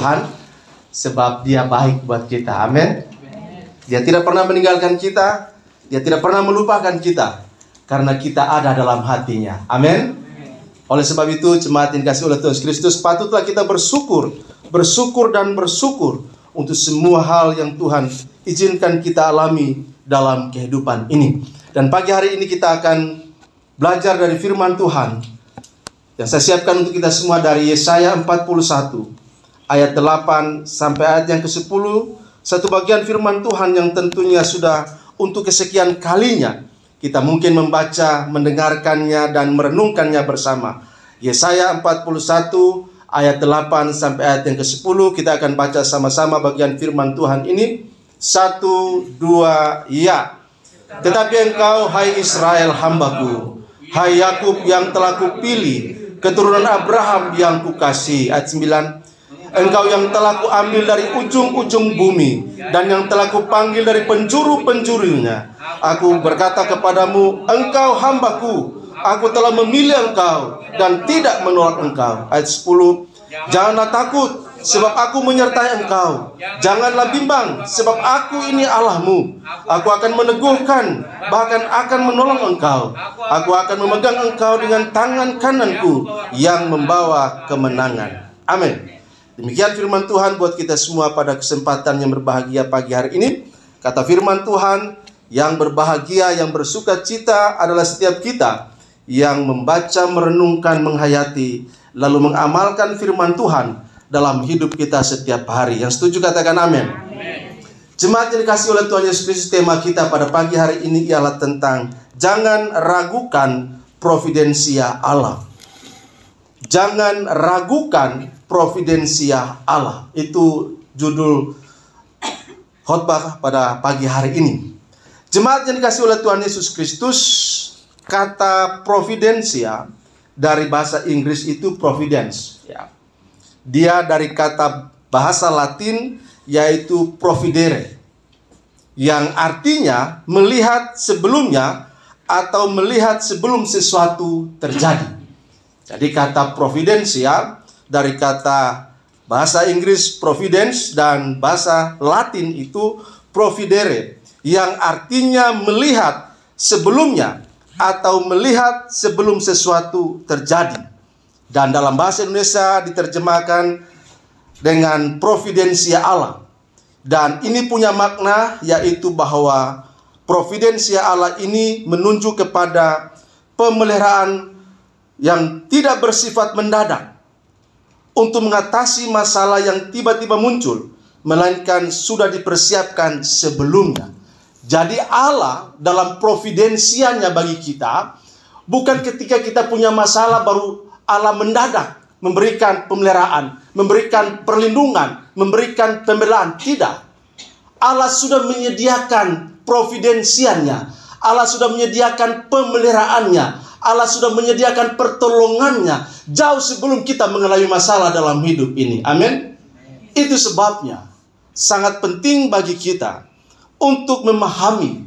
Tuhan, sebab Dia baik buat kita. Amin. Dia tidak pernah meninggalkan kita, Dia tidak pernah melupakan kita, karena kita ada dalam hatinya. Amin. Oleh sebab itu, jemaat yang dikasihi oleh Tuhan Kristus, patutlah kita bersyukur dan bersyukur untuk semua hal yang Tuhan izinkan kita alami dalam kehidupan ini. Dan pagi hari ini kita akan belajar dari firman Tuhan yang saya siapkan untuk kita semua dari Yesaya 41 ayat 8 sampai ayat yang ke-10. Satu bagian firman Tuhan yang tentunya sudah untuk kesekian kalinya kita mungkin membaca, mendengarkannya dan merenungkannya bersama. Yesaya 41 ayat 8 sampai ayat yang ke-10. Kita akan baca sama-sama bagian firman Tuhan ini. 1, 2, ya. Tetapi engkau, hai Israel hambaku, hai Yakub yang telah kupilih, keturunan Abraham yang kukasihi. Ayat 9. Engkau yang telah kuambil dari ujung-ujung bumi, dan yang telah kupanggil dari penjuru-penjurunya. Aku berkata kepadamu, engkau hambaku, aku telah memilih engkau dan tidak menolak engkau. Ayat 10. Janganlah takut, sebab aku menyertai engkau. Janganlah bimbang, sebab aku ini Allahmu. Aku akan meneguhkan, bahkan akan menolong engkau. Aku akan memegang engkau dengan tangan kananku yang membawa kemenangan. Amin. Demikian firman Tuhan buat kita semua pada kesempatan yang berbahagia pagi hari ini. Kata firman Tuhan, yang berbahagia, yang bersuka cita adalah setiap kita yang membaca, merenungkan, menghayati, lalu mengamalkan firman Tuhan dalam hidup kita setiap hari. Yang setuju katakan amin. Jemaat yang dikasihi oleh Tuhan Yesus Kristus, tema kita pada pagi hari ini ialah tentang jangan ragukan providensia Allah. Jangan ragukan providensia Allah. Itu judul khotbah pada pagi hari ini. Jemaat yang dikasihi oleh Tuhan Yesus Kristus, kata providensia dari bahasa Inggris itu providence, ya. Dia dari kata bahasa Latin yaitu providere, yang artinya melihat sebelumnya atau melihat sebelum sesuatu terjadi. Jadi kata providensia dari kata bahasa Inggris providence dan bahasa Latin itu providere, yang artinya melihat sebelumnya atau melihat sebelum sesuatu terjadi. Dan dalam bahasa Indonesia diterjemahkan dengan providensia Allah. Dan ini punya makna, yaitu bahwa providensia Allah ini menunjuk kepada pemeliharaan yang tidak bersifat mendadak untuk mengatasi masalah yang tiba-tiba muncul, melainkan sudah dipersiapkan sebelumnya. Jadi Allah dalam providensianya bagi kita, bukan ketika kita punya masalah baru Allah mendadak memberikan pemeliharaan, memberikan perlindungan, memberikan pembelaan. Tidak. Allah sudah menyediakan providensianya. Allah sudah menyediakan pemeliharaannya. Allah sudah menyediakan pertolongannya jauh sebelum kita mengalami masalah dalam hidup ini. Amin. Itu sebabnya sangat penting bagi kita untuk memahami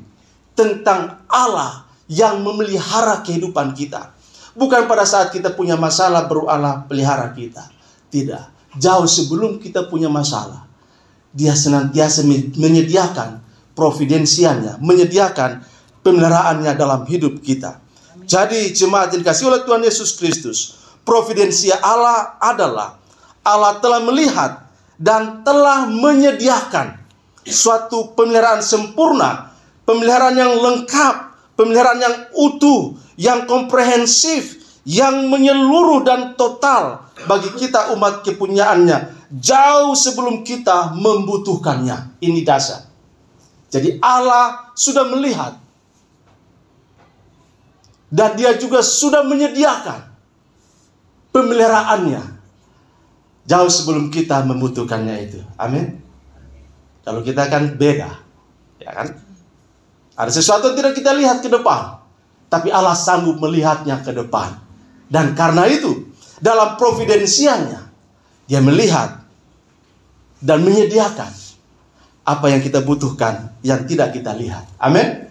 tentang Allah yang memelihara kehidupan kita. Bukan pada saat kita punya masalah baru Allah pelihara kita. Tidak. Jauh sebelum kita punya masalah, Dia senantiasa menyediakan providensianya, menyediakan pemeliharaannya dalam hidup kita. Jadi jemaat yang dikasihi oleh Tuhan Yesus Kristus, providensia Allah adalah Allah telah melihat dan telah menyediakan suatu pemeliharaan sempurna, pemeliharaan yang lengkap, pemeliharaan yang utuh, yang komprehensif, yang menyeluruh dan total bagi kita umat kepunyaannya jauh sebelum kita membutuhkannya. Ini dasar. Jadi Allah sudah melihat dan Dia juga sudah menyediakan pemeliharaannya jauh sebelum kita membutuhkannya itu. Amin. Kalau kita kan beda, ya kan? Ada sesuatu yang tidak kita lihat ke depan, tapi Allah sanggup melihatnya ke depan. Dan karena itu, dalam providensianya, Dia melihat dan menyediakan apa yang kita butuhkan, yang tidak kita lihat. Amin.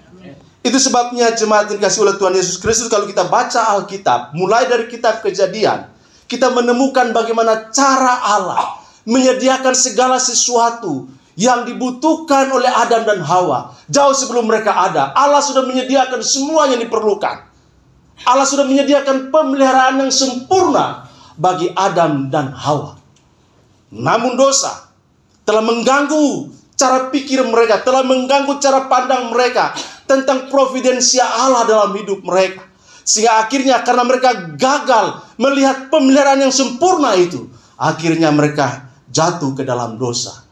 Itu sebabnya jemaat yang dikasihi oleh Tuhan Yesus Kristus, kalau kita baca Alkitab, mulai dari kitab Kejadian, kita menemukan bagaimana cara Allah menyediakan segala sesuatu yang dibutuhkan oleh Adam dan Hawa. Jauh sebelum mereka ada, Allah sudah menyediakan semua yang diperlukan. Allah sudah menyediakan pemeliharaan yang sempurna bagi Adam dan Hawa. Namun dosa telah mengganggu cara pikir mereka, telah mengganggu cara pandang mereka tentang providensia Allah dalam hidup mereka. Sehingga akhirnya karena mereka gagal melihat pemeliharaan yang sempurna itu, akhirnya mereka jatuh ke dalam dosa.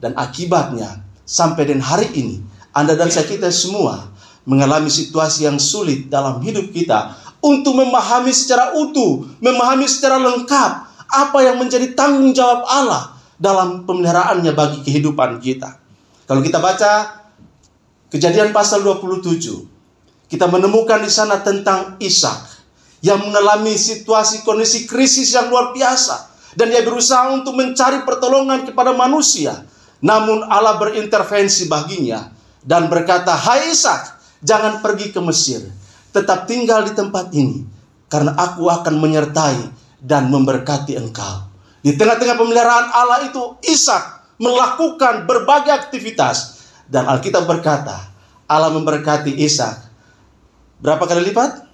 Dan akibatnya sampai dan hari ini Anda dan saya, kita semua mengalami situasi yang sulit dalam hidup kita untuk memahami secara utuh, memahami secara lengkap apa yang menjadi tanggung jawab Allah dalam pemeliharaannya bagi kehidupan kita. Kalau kita baca Kejadian pasal 27, kita menemukan di sana tentang Ishak yang mengalami situasi kondisi krisis yang luar biasa, dan dia berusaha untuk mencari pertolongan kepada manusia. Namun Allah berintervensi baginya dan berkata, "Hai Ishak, jangan pergi ke Mesir, tetap tinggal di tempat ini, karena aku akan menyertai dan memberkati engkau." Di tengah-tengah pemeliharaan Allah itu, Ishak melakukan berbagai aktivitas, dan Alkitab berkata Allah memberkati Ishak berapa kali lipat?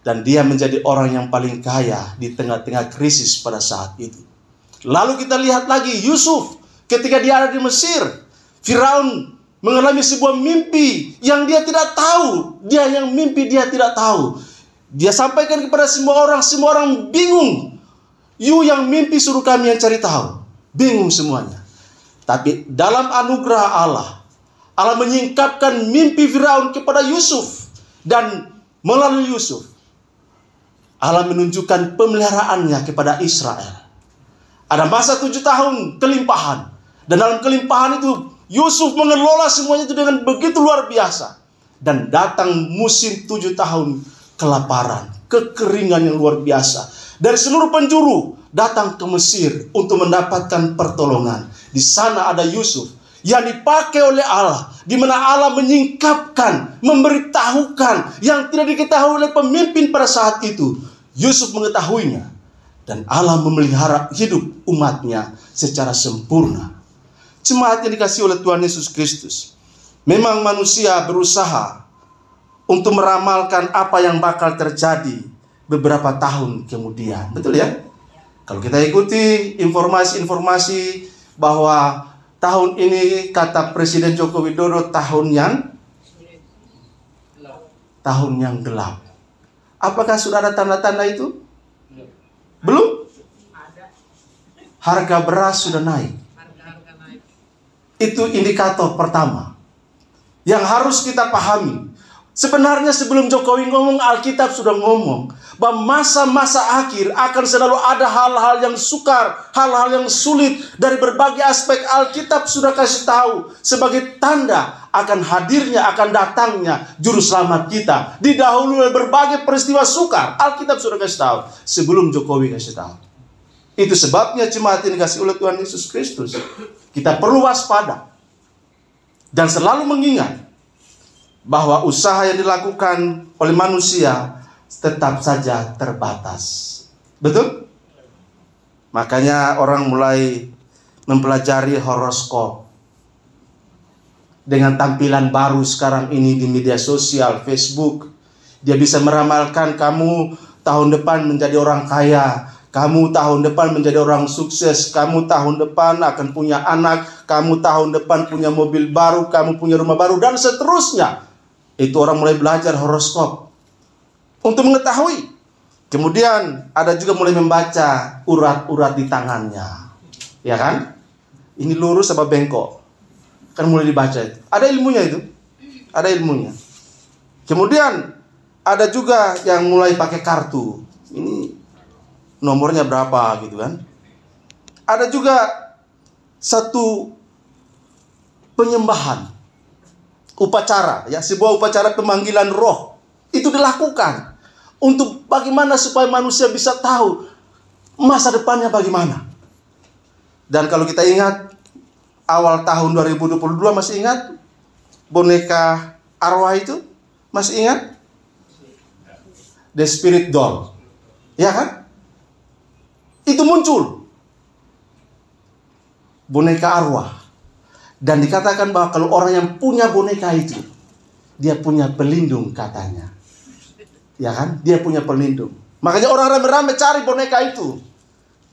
Dan dia menjadi orang yang paling kaya di tengah-tengah krisis pada saat itu. Lalu kita lihat lagi Yusuf ketika dia ada di Mesir. Firaun mengalami sebuah mimpi yang dia tidak tahu. Dia yang mimpi dia tidak tahu. Dia sampaikan kepada semua orang bingung. You yang mimpi suruh kami yang cari tahu. Bingung semuanya. Tapi dalam anugerah Allah menyingkapkan mimpi Firaun kepada Yusuf. Dan melalui Yusuf, Allah menunjukkan pemeliharaannya kepada Israel. Ada masa 7 tahun kelimpahan. Dan dalam kelimpahan itu, Yusuf mengelola semuanya itu dengan begitu luar biasa. Dan datang musim 7 tahun kelaparan, kekeringan yang luar biasa. Dari seluruh penjuru datang ke Mesir untuk mendapatkan pertolongan. Di sana ada Yusuf yang dipakai oleh Allah, di mana Allah menyingkapkan, memberitahukan yang tidak diketahui oleh pemimpin pada saat itu. Yusuf mengetahuinya, dan Allah memelihara hidup umatnya secara sempurna. Jemaat yang dikasihi oleh Tuhan Yesus Kristus, memang manusia berusaha untuk meramalkan apa yang bakal terjadi beberapa tahun kemudian. Betul ya? Kalau kita ikuti informasi-informasi bahwa tahun ini kata Presiden Joko Widodo tahun yang gelap. Apakah sudah ada tanda-tanda itu? Belum? Harga beras sudah naik. Itu indikator pertama yang harus kita pahami. Sebenarnya sebelum Jokowi ngomong, Alkitab sudah ngomong bahwa masa-masa akhir akan selalu ada hal-hal yang sukar, hal-hal yang sulit. Dari berbagai aspek Alkitab sudah kasih tahu sebagai tanda akan hadirnya, akan datangnya juru selamat kita. Didahului oleh berbagai peristiwa sukar. Alkitab sudah kasih tahu sebelum Jokowi kasih tahu. Itu sebabnya jemaat yang dikasihi oleh Tuhan Yesus Kristus, kita perlu waspada dan selalu mengingat bahwa usaha yang dilakukan oleh manusia tetap saja terbatas. Betul? Makanya orang mulai mempelajari horoskop. Dengan tampilan baru sekarang ini di media sosial, Facebook, dia bisa meramalkan kamu tahun depan menjadi orang kaya, kamu tahun depan menjadi orang sukses, kamu tahun depan akan punya anak, kamu tahun depan punya mobil baru, kamu punya rumah baru, dan seterusnya. Itu orang mulai belajar horoskop untuk mengetahui. Kemudian ada juga mulai membaca urat-urat di tangannya. Ya kan? Ini lurus apa bengkok? Kan mulai dibaca itu. Ada ilmunya itu. Ada ilmunya. Kemudian ada juga yang mulai pakai kartu. Ini nomornya berapa gitu kan? Ada juga satu penyembahan, upacara, ya, sebuah upacara pemanggilan roh. Itu dilakukan untuk bagaimana supaya manusia bisa tahu masa depannya bagaimana. Dan kalau kita ingat awal tahun 2022, masih ingat boneka arwah itu? Masih ingat? The Spirit Doll. Ya kan? Itu muncul. boneka arwah. Dan dikatakan bahwa kalau orang yang punya boneka itu, dia punya pelindung katanya. Ya kan? Dia punya pelindung. Makanya orang rame-rame cari boneka itu.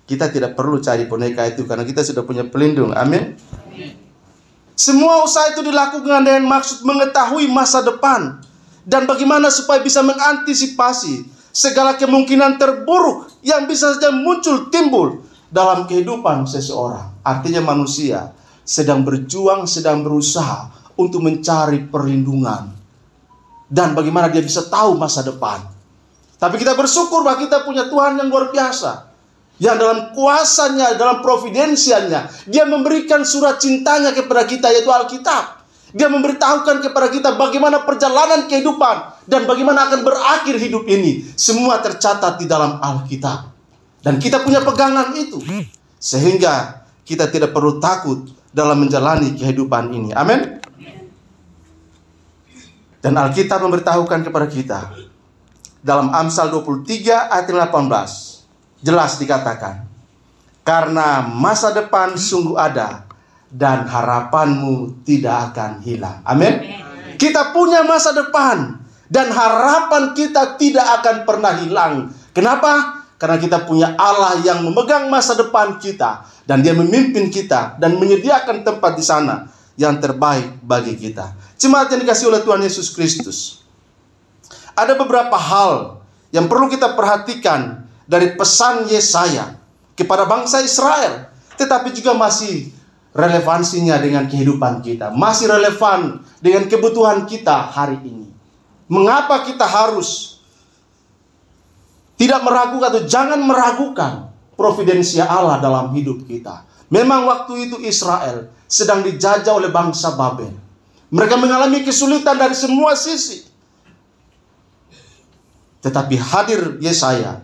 Kita tidak perlu cari boneka itu karena kita sudah punya pelindung. Amin. Semua usaha itu dilakukan dengan maksud mengetahui masa depan dan bagaimana supaya bisa mengantisipasi segala kemungkinan terburuk yang bisa saja muncul timbul dalam kehidupan seseorang. Artinya manusia sedang berjuang, sedang berusaha untuk mencari perlindungan dan bagaimana dia bisa tahu masa depan. Tapi kita bersyukur bahwa kita punya Tuhan yang luar biasa, yang dalam kuasanya, dalam providensianya, dia memberikan surat cintanya kepada kita, yaitu Alkitab. Dia memberitahukan kepada kita bagaimana perjalanan kehidupan dan bagaimana akan berakhir hidup ini. Semua tercatat di dalam Alkitab. Dan kita punya pegangan itu, sehingga kita tidak perlu takut dalam menjalani kehidupan ini. Amin. Dan Alkitab memberitahukan kepada kita dalam Amsal 23 ayat 18. Jelas dikatakan, karena masa depan sungguh ada dan harapanmu tidak akan hilang. Amin. Kita punya masa depan dan harapan kita tidak akan pernah hilang. Kenapa? Karena kita punya Allah yang memegang masa depan kita dan dia memimpin kita dan menyediakan tempat di sana yang terbaik bagi kita. Jemaat yang dikasihi oleh Tuhan Yesus Kristus, ada beberapa hal yang perlu kita perhatikan dari pesan Yesaya kepada bangsa Israel, tetapi juga masih relevansinya dengan kehidupan kita, masih relevan dengan kebutuhan kita hari ini. Mengapa kita harus tidak meragukan atau jangan meragukan providensia Allah dalam hidup kita? Memang waktu itu Israel sedang dijajah oleh bangsa Babel. Mereka mengalami kesulitan dari semua sisi. Tetapi hadir Yesaya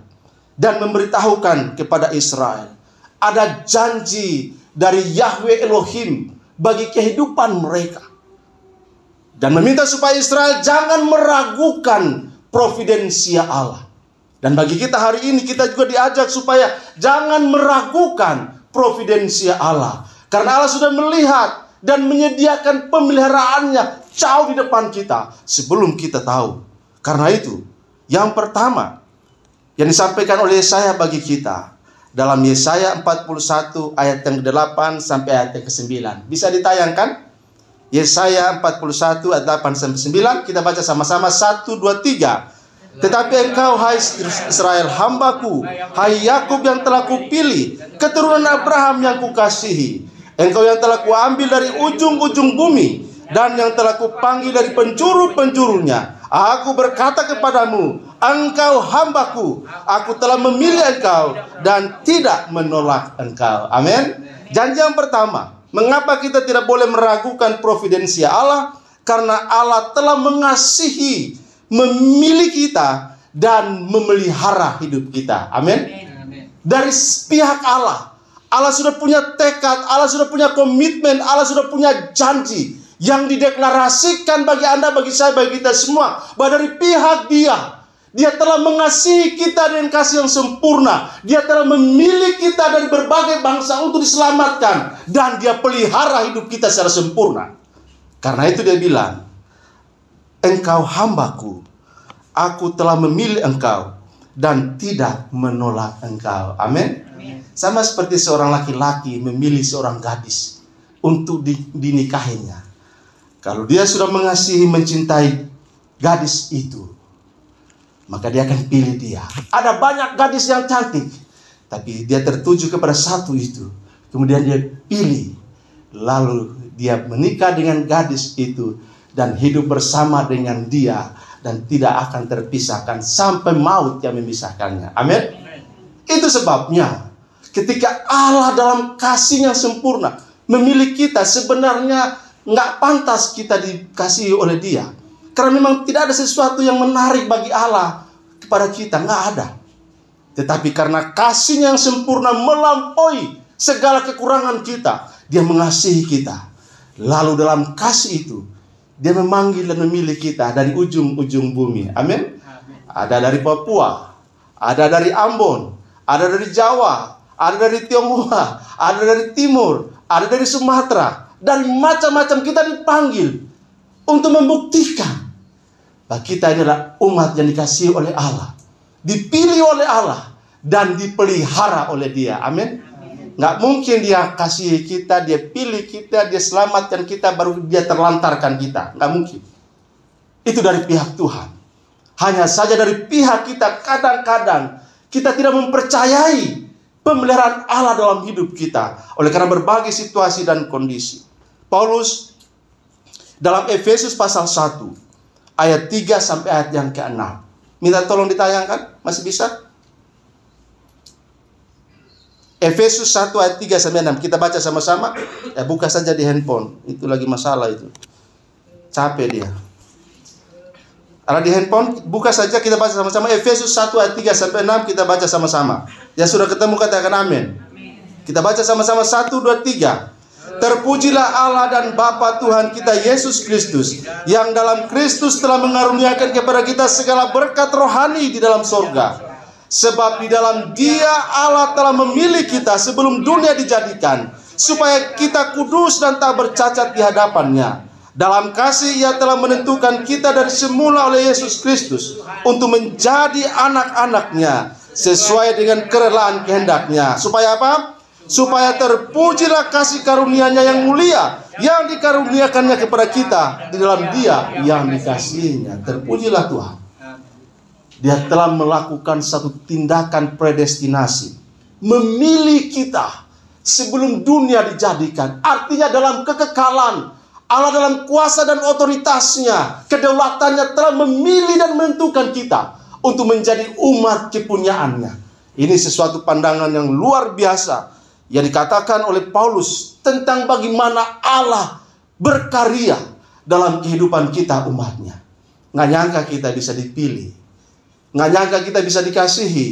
dan memberitahukan kepada Israel, ada janji dari Yahweh Elohim bagi kehidupan mereka. Dan meminta supaya Israel jangan meragukan providensia Allah. Dan bagi kita hari ini, kita juga diajak supaya jangan meragukan providensia Allah. Karena Allah sudah melihat dan menyediakan pemeliharaannya jauh di depan kita sebelum kita tahu. Karena itu, yang pertama yang disampaikan oleh Yesaya bagi kita dalam Yesaya 41 ayat yang ke-8 sampai ayat yang ke-9. Bisa ditayangkan? Yesaya 41 ayat 8 sampai 9. Kita baca sama-sama 1, 2, 3. Tetapi engkau, hai Israel, hambaku, hai Yakub yang telah kupilih, keturunan Abraham yang kukasihi, engkau yang telah kuambil dari ujung-ujung bumi, dan yang telah kupanggil dari penjuru-penjurunya. Aku berkata kepadamu, engkau hambaku, aku telah memilih engkau dan tidak menolak engkau. Amin. Janji yang pertama, mengapa kita tidak boleh meragukan providensia Allah? Karena Allah telah mengasihi, memilih kita dan memelihara hidup kita. Amin. Dari pihak Allah, Allah sudah punya tekad, Allah sudah punya komitmen, Allah sudah punya janji yang dideklarasikan bagi Anda, bagi saya, bagi kita semua, bahwa dari pihak Dia telah mengasihi kita dengan kasih yang sempurna. Dia telah memilih kita dari berbagai bangsa untuk diselamatkan, dan Dia pelihara hidup kita secara sempurna. Karena itu Dia bilang, engkau hambaku, aku telah memilih engkau dan tidak menolak engkau. Amin. Sama seperti seorang laki-laki memilih seorang gadis untuk dinikahinya. Kalau dia sudah mengasihi, mencintai gadis itu, maka dia akan pilih dia. Ada banyak gadis yang cantik, tapi dia tertuju kepada satu itu. Kemudian dia pilih. Lalu dia menikah dengan gadis itu dan hidup bersama dengan dia, dan tidak akan terpisahkan sampai maut yang memisahkannya. Amin. Itu sebabnya ketika Allah dalam kasih yang sempurna memilih kita, sebenarnya nggak pantas kita dikasihi oleh Dia. Karena memang tidak ada sesuatu yang menarik bagi Allah kepada kita, nggak ada. Tetapi karena kasih yang sempurna melampaui segala kekurangan kita, Dia mengasihi kita. Lalu dalam kasih itu Dia memanggil dan memilih kita dari ujung-ujung bumi. Amin. Ada dari Papua, ada dari Ambon, ada dari Jawa, ada dari Tionghoa, ada dari timur, ada dari Sumatera, dari macam-macam. Kita dipanggil untuk membuktikan bahwa kita ini adalah umat yang dikasihi oleh Allah, dipilih oleh Allah, dan dipelihara oleh Dia. Amin. Nggak mungkin Dia kasih kita, Dia pilih kita, Dia selamatkan kita, baru Dia terlantarkan kita. Nggak mungkin. Itu dari pihak Tuhan. Hanya saja dari pihak kita, kadang-kadang kita tidak mempercayai pemeliharaan Allah dalam hidup kita, oleh karena berbagai situasi dan kondisi. Paulus dalam Efesus pasal 1 ayat 3 sampai ayat yang ke-6. Minta tolong ditayangkan, masih bisa? Efesus 1 ayat 3 sampai 6. Kita baca sama-sama. Buka saja di handphone. Itu lagi masalah itu. Capek dia. Ada di handphone, buka saja, kita baca sama-sama. Efesus 1 ayat 3 sampai 6 kita baca sama-sama. Yang sudah ketemu katakan amin. Kita baca sama-sama 1, 2, 3. Terpujilah Allah dan Bapa Tuhan kita Yesus Kristus, yang dalam Kristus telah mengaruniakan kepada kita segala berkat rohani di dalam sorga. Sebab di dalam Dia Allah telah memilih kita sebelum dunia dijadikan, supaya kita kudus dan tak bercacat di hadapan-Nya. Dalam kasih Ia telah menentukan kita dari semula oleh Yesus Kristus untuk menjadi anak-anak-Nya sesuai dengan kerelaan kehendak-Nya. Supaya apa? Supaya terpujilah kasih karunia-Nya yang mulia, yang dikaruniakannya kepada kita di dalam Dia yang dikasihinya. Terpujilah Tuhan. Dia telah melakukan satu tindakan predestinasi, memilih kita sebelum dunia dijadikan. Artinya dalam kekekalan Allah, dalam kuasa dan otoritasnya, kedaulatannya telah memilih dan menentukan kita untuk menjadi umat kepunyaannya. Ini sesuatu pandangan yang luar biasa yang dikatakan oleh Paulus tentang bagaimana Allah berkarya dalam kehidupan kita umatnya. Nggak nyangka kita bisa dipilih, nggak nyangka kita bisa dikasihi,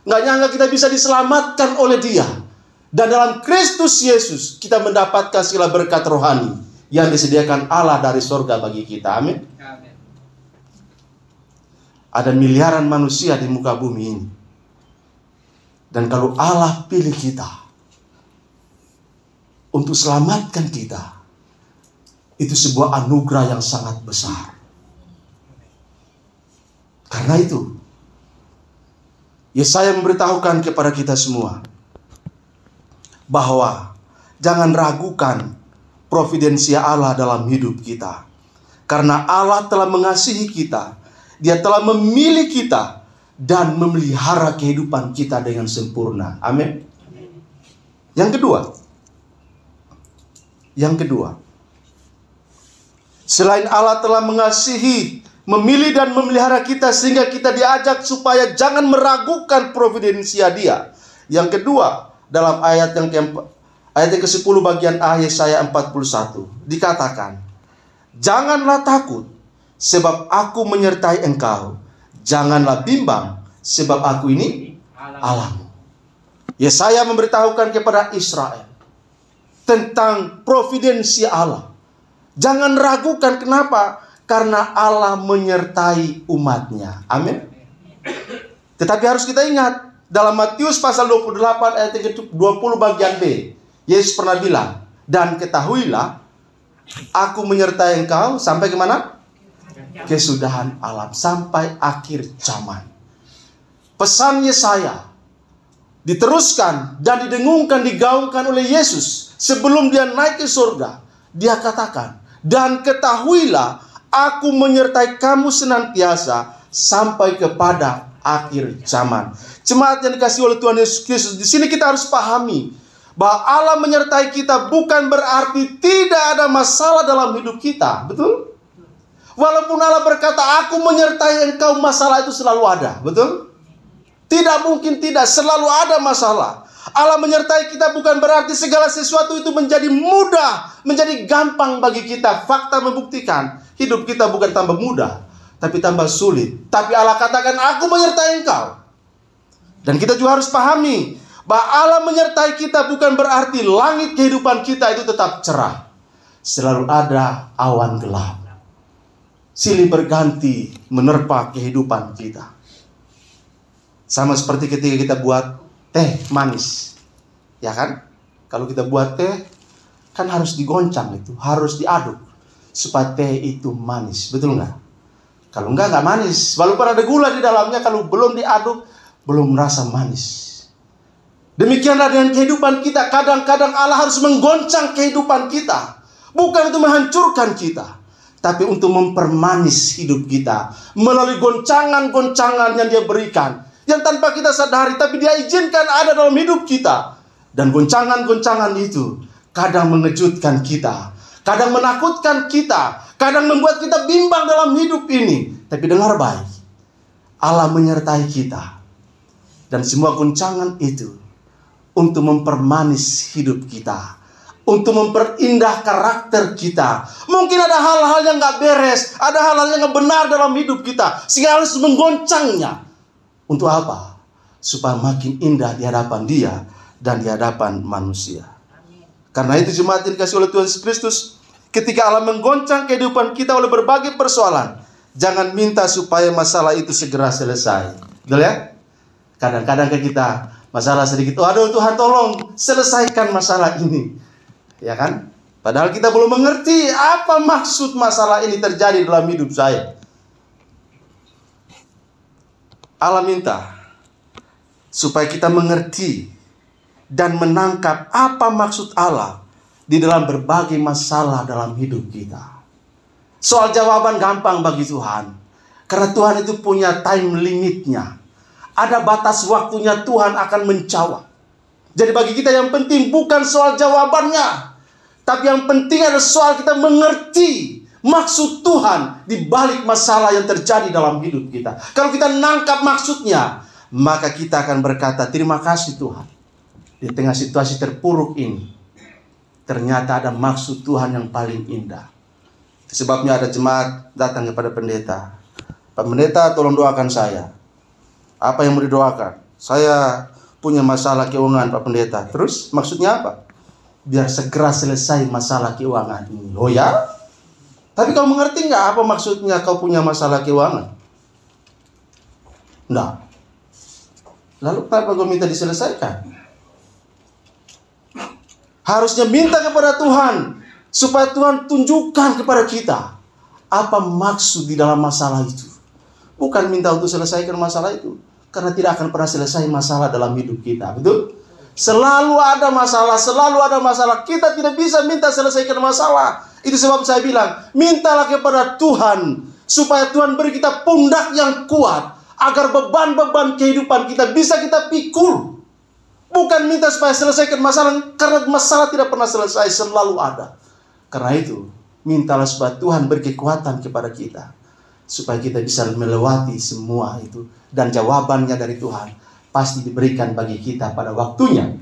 nggak nyangka kita bisa diselamatkan oleh Dia. Dan dalam Kristus Yesus kita mendapatkan segala berkat rohani yang disediakan Allah dari sorga bagi kita. Amin. Ada miliaran manusia di muka bumi ini. Dan kalau Allah pilih kita untuk selamatkan kita, itu sebuah anugerah yang sangat besar. Karena itu, Yesaya memberitahukan kepada kita semua bahwa jangan ragukan providensia Allah dalam hidup kita. Karena Allah telah mengasihi kita, Dia telah memilih kita dan memelihara kehidupan kita dengan sempurna. Amin. Yang kedua, selain Allah telah mengasihi, memilih dan memelihara kita sehingga kita diajak supaya jangan meragukan providensia Dia. Yang kedua, dalam ayat yang ke-10 bagian A Yesaya 41 dikatakan, janganlah takut sebab aku menyertai engkau, janganlah bimbang sebab aku ini Allahmu. Yesaya memberitahukan kepada Israel tentang providensia Allah. Jangan ragukan, kenapa? Karena Allah menyertai umatnya. Amin. Tetapi harus kita ingat, dalam Matius pasal 28 ayat 20 bagian B, Yesus pernah bilang, dan ketahuilah, aku menyertai engkau sampai kemana? Kesudahan alam, sampai akhir zaman. Pesan Yesaya diteruskan dan didengungkan, digaungkan oleh Yesus sebelum Dia naik ke surga. Dia katakan, dan ketahuilah, aku menyertai kamu senantiasa sampai kepada akhir zaman. Jemaat yang dikasihi oleh Tuhan Yesus Kristus, di sini kita harus pahami bahwa Allah menyertai kita bukan berarti tidak ada masalah dalam hidup kita. Betul? Walaupun Allah berkata, aku menyertai engkau, masalah itu selalu ada. Betul? Tidak mungkin tidak, selalu ada masalah. Allah menyertai kita bukan berarti segala sesuatu itu menjadi mudah, menjadi gampang bagi kita. Fakta membuktikan, hidup kita bukan tambah mudah, tapi tambah sulit. Tapi Allah katakan, aku menyertai engkau. Dan kita juga harus pahami bahwa Allah menyertai kita bukan berarti langit kehidupan kita itu tetap cerah. Selalu ada awan gelap, silih berganti menerpa kehidupan kita. Sama seperti ketika kita buat teh manis, ya kan? Kalau kita buat teh, kan harus digoncang itu, harus diaduk supaya teh itu manis, betul nggak? Kalau nggak manis. Walaupun ada gula di dalamnya, kalau belum diaduk, belum merasa manis. Demikianlah dengan kehidupan kita. Kadang-kadang Allah harus menggoncang kehidupan kita, bukan untuk menghancurkan kita, tapi untuk mempermanis hidup kita melalui goncangan-goncangan yang Dia berikan, yang tanpa kita sadari, tapi Dia izinkan ada dalam hidup kita. Dan goncangan-goncangan itu kadang mengejutkan kita, kadang menakutkan kita, kadang membuat kita bimbang dalam hidup ini. Tapi dengar baik, Allah menyertai kita. Dan semua goncangan itu untuk mempermanis hidup kita, untuk memperindah karakter kita. Mungkin ada hal-hal yang gak beres, ada hal-hal yang gak benar dalam hidup kita, sehingga harus menggoncangnya. Untuk apa? Supaya makin indah di hadapan Dia dan di hadapan manusia. Karena itu jemaat yang dikasihi oleh Tuhan Yesus Kristus, ketika Allah menggoncang kehidupan kita oleh berbagai persoalan, jangan minta supaya masalah itu segera selesai. Betul ya? Kadang-kadang kita masalah sedikit, aduh Tuhan tolong selesaikan masalah ini, ya kan? Padahal kita belum mengerti apa maksud masalah ini terjadi dalam hidup saya. Allah minta supaya kita mengerti dan menangkap apa maksud Allah di dalam berbagai masalah dalam hidup kita. Soal jawaban gampang bagi Tuhan, karena Tuhan itu punya time limitnya. Ada batas waktunya Tuhan akan menjawab. Jadi bagi kita yang penting bukan soal jawabannya, tapi yang penting adalah soal kita mengerti maksud Tuhan di balik masalah yang terjadi dalam hidup kita. Kalau kita nangkap maksudnya, maka kita akan berkata, terima kasih Tuhan. Di tengah situasi terpuruk ini, ternyata ada maksud Tuhan yang paling indah. Sebabnya ada jemaat datang kepada pendeta. Pak Pendeta, tolong doakan saya. Apa yang mau didoakan? Saya punya masalah keuangan, Pak Pendeta. Terus maksudnya apa? Biar segera selesai masalah keuangan ini. Oh ya? Tapi kau mengerti nggak apa maksudnya kau punya masalah keuangan? Enggak. Lalu kenapa kau minta diselesaikan? Harusnya minta kepada Tuhan, supaya Tuhan tunjukkan kepada kita apa maksud di dalam masalah itu. Bukan minta untuk selesaikan masalah itu, karena tidak akan pernah selesai masalah dalam hidup kita. Betul? Selalu ada masalah, selalu ada masalah. Kita tidak bisa minta selesaikan masalah. Itu sebab saya bilang, mintalah kepada Tuhan, supaya Tuhan beri kita pundak yang kuat, agar beban-beban kehidupan kita bisa kita pikul. Bukan minta supaya selesaikan masalah, karena masalah tidak pernah selesai, selalu ada. Karena itu, mintalah supaya Tuhan beri kekuatan kepada kita, supaya kita bisa melewati semua itu. Dan jawabannya dari Tuhan pasti diberikan bagi kita pada waktunya.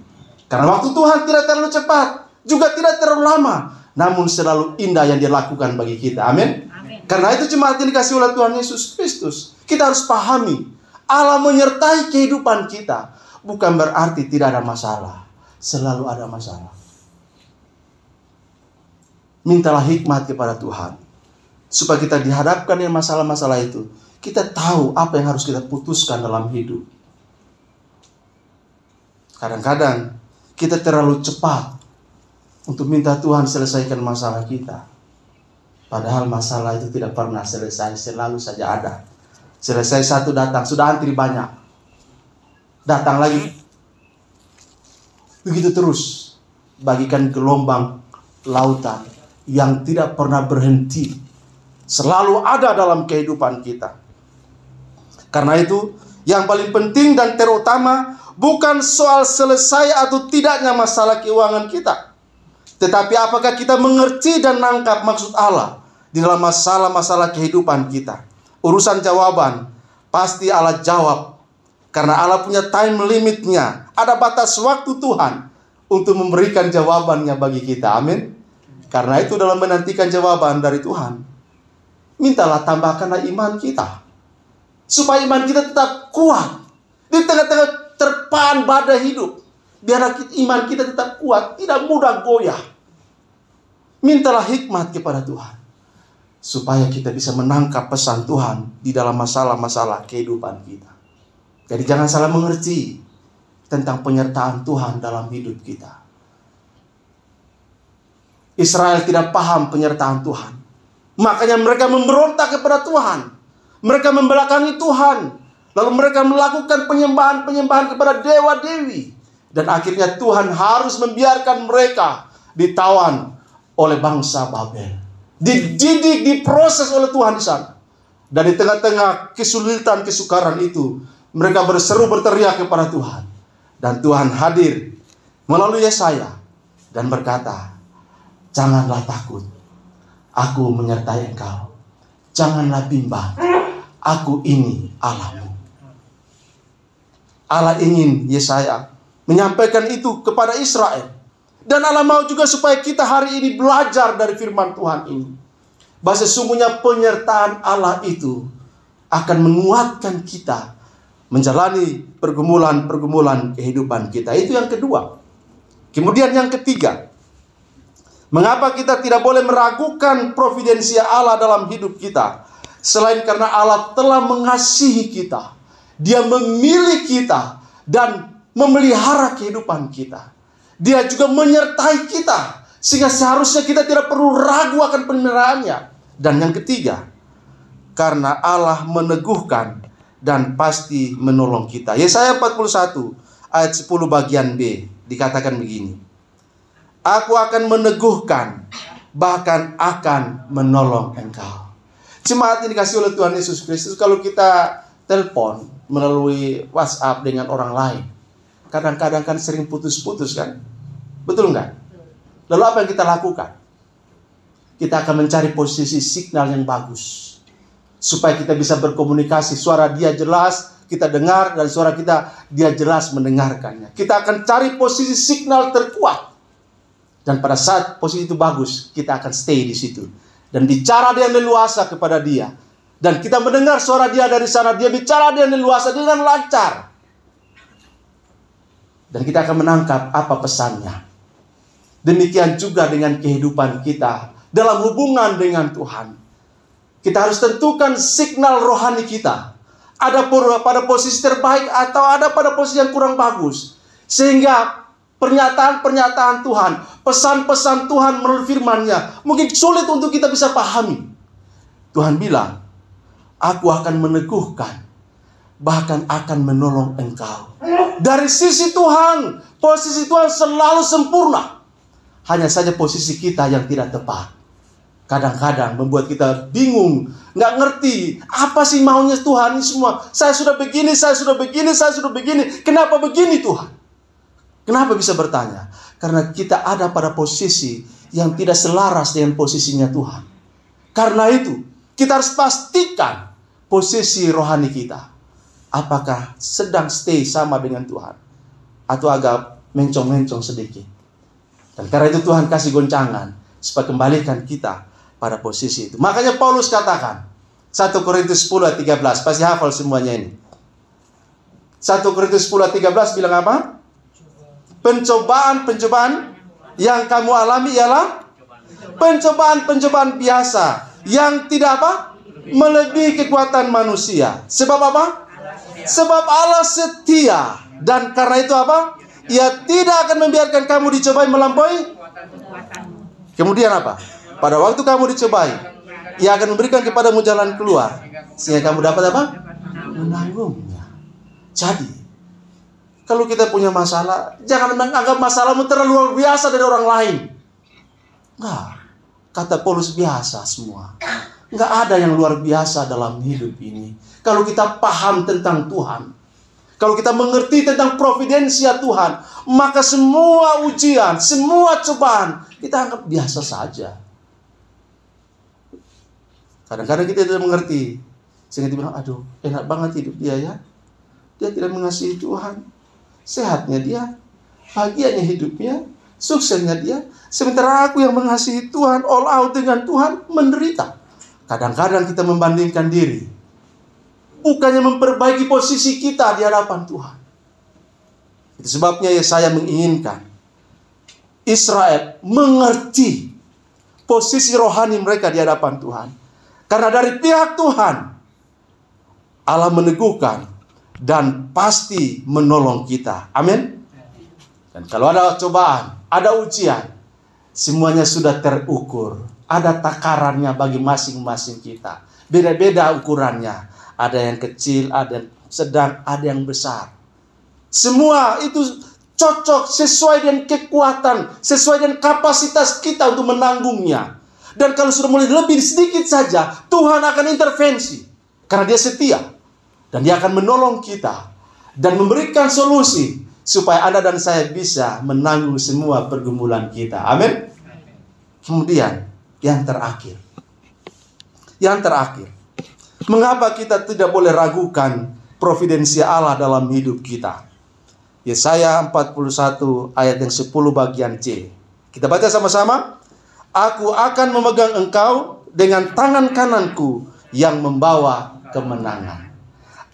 Karena waktu Tuhan tidak terlalu cepat, juga tidak terlalu lama, namun selalu indah yang Dia lakukan bagi kita. Amin. Karena itu jemaat yang dikasihi oleh Tuhan Yesus Kristus, kita harus pahami, Allah menyertai kehidupan kita. Bukan berarti tidak ada masalah. Selalu ada masalah. Mintalah hikmat kepada Tuhan, supaya kita dihadapkan dengan masalah-masalah itu, kita tahu apa yang harus kita putuskan dalam hidup. Kadang-kadang kita terlalu cepat untuk minta Tuhan selesaikan masalah kita. Padahal masalah itu tidak pernah selesai, selalu saja ada. Selesai satu datang, sudah antri banyak. Datang lagi. Begitu terus. Bagikan gelombang lautan yang tidak pernah berhenti. Selalu ada dalam kehidupan kita. Karena itu, yang paling penting dan terutama bukan soal selesai atau tidaknya masalah keuangan kita, tetapi apakah kita mengerti dan nangkap maksud Allah di dalam masalah-masalah kehidupan kita. Urusan jawaban pasti Allah jawab, karena Allah punya time limitnya. Ada batas waktu Tuhan untuk memberikan jawabannya bagi kita. Amin. Karena itu dalam menantikan jawaban dari Tuhan, mintalah tambahkanlah iman kita, supaya iman kita tetap kuat di tengah-tengah terpaan badai hidup. Biar iman kita tetap kuat, tidak mudah goyah. Mintalah hikmat kepada Tuhan, supaya kita bisa menangkap pesan Tuhan di dalam masalah-masalah kehidupan kita. Jadi jangan salah mengerti tentang penyertaan Tuhan dalam hidup kita. Israel tidak paham penyertaan Tuhan. Makanya mereka memberontak kepada Tuhan. Mereka membelakangi Tuhan. Lalu mereka melakukan penyembahan-penyembahan kepada dewa-dewi. Dan akhirnya Tuhan harus membiarkan mereka ditawan oleh bangsa Babel. Dididik, diproses oleh Tuhan di sana. Dan di tengah-tengah kesulitan, kesukaran itu, mereka berseru berteriak kepada Tuhan. Dan Tuhan hadir melalui Yesaya dan berkata, janganlah takut, aku menyertai engkau. Janganlah bimbang, aku ini Allahmu. Allah ingin Yesaya menyampaikan itu kepada Israel. Dan Allah mau juga supaya kita hari ini belajar dari firman Tuhan ini. Bahwa sesungguhnya penyertaan Allah itu akan menguatkan kita menjalani pergumulan-pergumulan kehidupan kita. Itu yang kedua. Kemudian yang ketiga, mengapa kita tidak boleh meragukan providensia Allah dalam hidup kita? Selain karena Allah telah mengasihi kita. Dia memilih kita dan memelihara kehidupan kita. Dia juga menyertai kita, sehingga seharusnya kita tidak perlu ragu akan pemeliharaannya. Dan yang ketiga, karena Allah meneguhkan dan pasti menolong kita. Yesaya 41 ayat 10 bagian B dikatakan begini. Aku akan meneguhkan, bahkan akan menolong engkau. Jemaat ini dikasih oleh Tuhan Yesus Kristus. Kalau kita telepon melalui WhatsApp dengan orang lain, kadang-kadang kan sering putus-putus kan? Betul nggak? Lalu apa yang kita lakukan? Kita akan mencari posisi signal yang bagus, supaya kita bisa berkomunikasi. Suara dia jelas, kita dengar, dan suara kita, dia jelas mendengarkannya. Kita akan cari posisi signal terkuat. Dan pada saat posisi itu bagus, kita akan stay di situ. Dan bicara dengan leluasa kepada dia. Dan kita mendengar suara dia dari sana, dia bicara dengan leluasa, dengan lancar. Dan kita akan menangkap apa pesannya. Demikian juga dengan kehidupan kita dalam hubungan dengan Tuhan. Kita harus tentukan signal rohani kita. Ada pada posisi terbaik atau ada pada posisi yang kurang bagus. Sehingga pernyataan-pernyataan Tuhan, pesan-pesan Tuhan melalui firman-Nya mungkin sulit untuk kita bisa pahami. Tuhan bilang, aku akan meneguhkan, bahkan akan menolong engkau. Dari sisi Tuhan, posisi Tuhan selalu sempurna. Hanya saja posisi kita yang tidak tepat. Kadang-kadang membuat kita bingung, nggak ngerti apa sih maunya Tuhan ini semua. Saya sudah begini, saya sudah begini, saya sudah begini. Kenapa begini Tuhan? Kenapa bisa bertanya? Karena kita ada pada posisi yang tidak selaras dengan posisinya Tuhan. Karena itu, kita harus pastikan posisi rohani kita. Apakah sedang stay sama dengan Tuhan? Atau agak mencong-mencong sedikit? Dan karena itu Tuhan kasih goncangan supaya kembalikan kita pada posisi itu. Makanya Paulus katakan 1 Korintus 10 ayat 13. Pasti hafal semuanya ini. 1 Korintus 10 ayat 13 bilang apa? Pencobaan-pencobaan yang kamu alami ialah pencobaan-pencobaan biasa yang tidak apa? Melebihi kekuatan manusia. Sebab apa? Sebab Allah setia. Dan karena itu apa? Ia tidak akan membiarkan kamu dicobai melampaui. Kemudian apa? Pada waktu kamu dicobai, Ia akan memberikan kepadamu jalan keluar, sehingga kamu dapat apa? Menanggungnya. Jadi, kalau kita punya masalah, jangan menganggap masalahmu terlalu luar biasa dari orang lain. Enggak. Kata Paulus, biasa semua. Enggak ada yang luar biasa dalam hidup ini. Kalau kita paham tentang Tuhan, kalau kita mengerti tentang providensia Tuhan, maka semua ujian, semua cobaan, kita anggap biasa saja. Kadang-kadang kita tidak mengerti. Sehingga kita bilang, aduh, enak banget hidup dia ya. Dia tidak mengasihi Tuhan. Sehatnya dia, bahagianya hidupnya, suksesnya dia. Sementara aku yang mengasihi Tuhan, all out dengan Tuhan, menderita. Kadang-kadang kita membandingkan diri. Bukannya memperbaiki posisi kita di hadapan Tuhan. Itu sebabnya Yesaya menginginkan Israel mengerti posisi rohani mereka di hadapan Tuhan. Karena dari pihak Tuhan, Allah meneguhkan dan pasti menolong kita. Amin. Dan kalau ada cobaan, ada ujian, Semuanya sudah terukur. Ada takarannya bagi masing-masing kita. Beda-beda ukurannya. Ada yang kecil, ada yang sedang, ada yang besar. Semua itu cocok sesuai dengan kekuatan, sesuai dengan kapasitas kita untuk menanggungnya. Dan kalau sudah mulai lebih sedikit saja, Tuhan akan intervensi. Karena Dia setia. Dan Dia akan menolong kita. Dan memberikan solusi. Supaya Anda dan saya bisa menanggung semua pergumulan kita. Amin. Kemudian, yang terakhir. Yang terakhir. Mengapa kita tidak boleh ragukan providensi Allah dalam hidup kita? Yesaya 41 ayat yang 10 bagian C. Kita baca sama-sama. Aku akan memegang engkau dengan tangan kananku yang membawa kemenangan.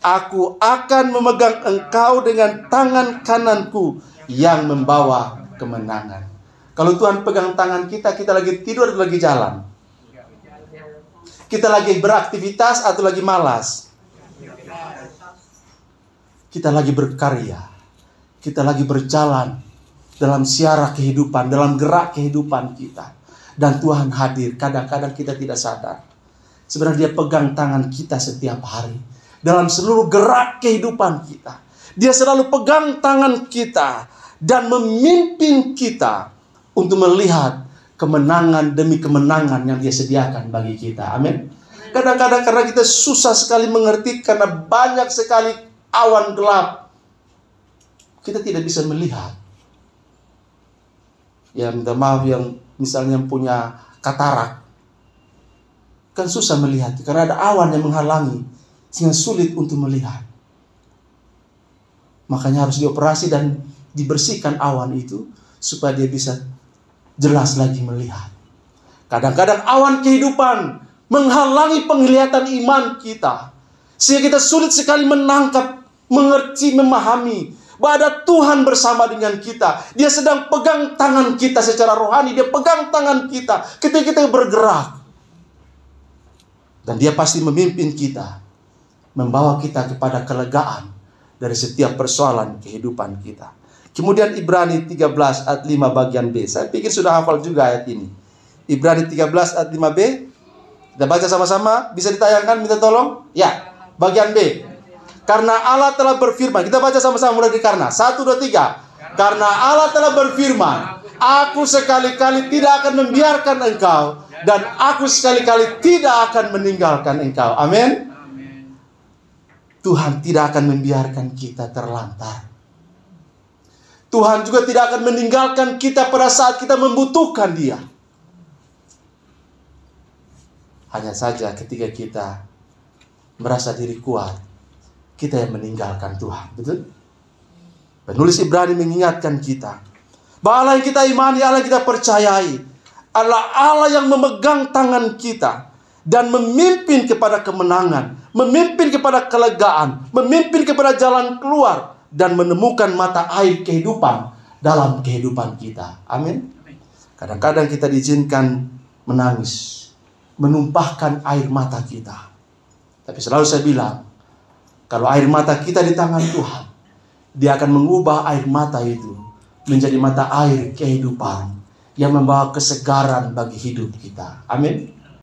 Aku akan memegang engkau dengan tangan kananku yang membawa kemenangan. Kalau Tuhan pegang tangan kita, kita lagi tidur atau lagi jalan? Kita lagi beraktivitas atau lagi malas? Kita lagi berkarya. Kita lagi berjalan dalam siara kehidupan, dalam gerak kehidupan kita. Dan Tuhan hadir. Kadang-kadang kita tidak sadar. Sebenarnya Dia pegang tangan kita setiap hari. Dalam seluruh gerak kehidupan kita. Dia selalu pegang tangan kita. Dan memimpin kita untuk melihat kemenangan demi kemenangan yang Dia sediakan bagi kita. Amin. Kadang-kadang karena kita susah sekali mengerti. Karena banyak sekali awan gelap. Kita tidak bisa melihat. Ya minta maaf yang misalnya punya katarak. Kan susah melihat. Karena ada awan yang menghalangi. Sehingga sulit untuk melihat. Makanya harus dioperasi dan dibersihkan awan itu. Supaya dia bisa jelas lagi melihat. Kadang-kadang awan kehidupan menghalangi penglihatan iman kita. Sehingga kita sulit sekali menangkap, mengerti, memahami bahwa ada Tuhan bersama dengan kita. Dia sedang pegang tangan kita secara rohani. Dia pegang tangan kita ketika kita bergerak. Dan Dia pasti memimpin kita. Membawa kita kepada kelegaan dari setiap persoalan kehidupan kita. Kemudian Ibrani 13 ayat 5 bagian B. Saya pikir sudah hafal juga ayat ini. Ibrani 13 ayat 5b. Kita baca sama-sama. Bisa ditayangkan, minta tolong? Ya, bagian B. Karena Allah telah berfirman. Kita baca sama-sama mulai dari karena. 1, 2, 3. Karena Allah telah berfirman. Aku sekali-kali tidak akan membiarkan engkau. Dan aku sekali-kali tidak akan meninggalkan engkau. Amin. Tuhan tidak akan membiarkan kita terlantar. Tuhan juga tidak akan meninggalkan kita pada saat kita membutuhkan Dia. Hanya saja ketika kita merasa diri kuat, kita yang meninggalkan Tuhan. Betul? Penulis Ibrani mengingatkan kita bahwa Allah yang kita imani, Allah yang kita percayai adalah Allah yang memegang tangan kita dan memimpin kepada kemenangan, memimpin kepada kelegaan, memimpin kepada jalan keluar, dan menemukan mata air kehidupan dalam kehidupan kita. Amin. Kadang-kadang kita diizinkan menangis, menumpahkan air mata kita. Tapi selalu saya bilang, kalau air mata kita di tangan Tuhan, Dia akan mengubah air mata itu menjadi mata air kehidupan yang membawa kesegaran bagi hidup kita. Amin.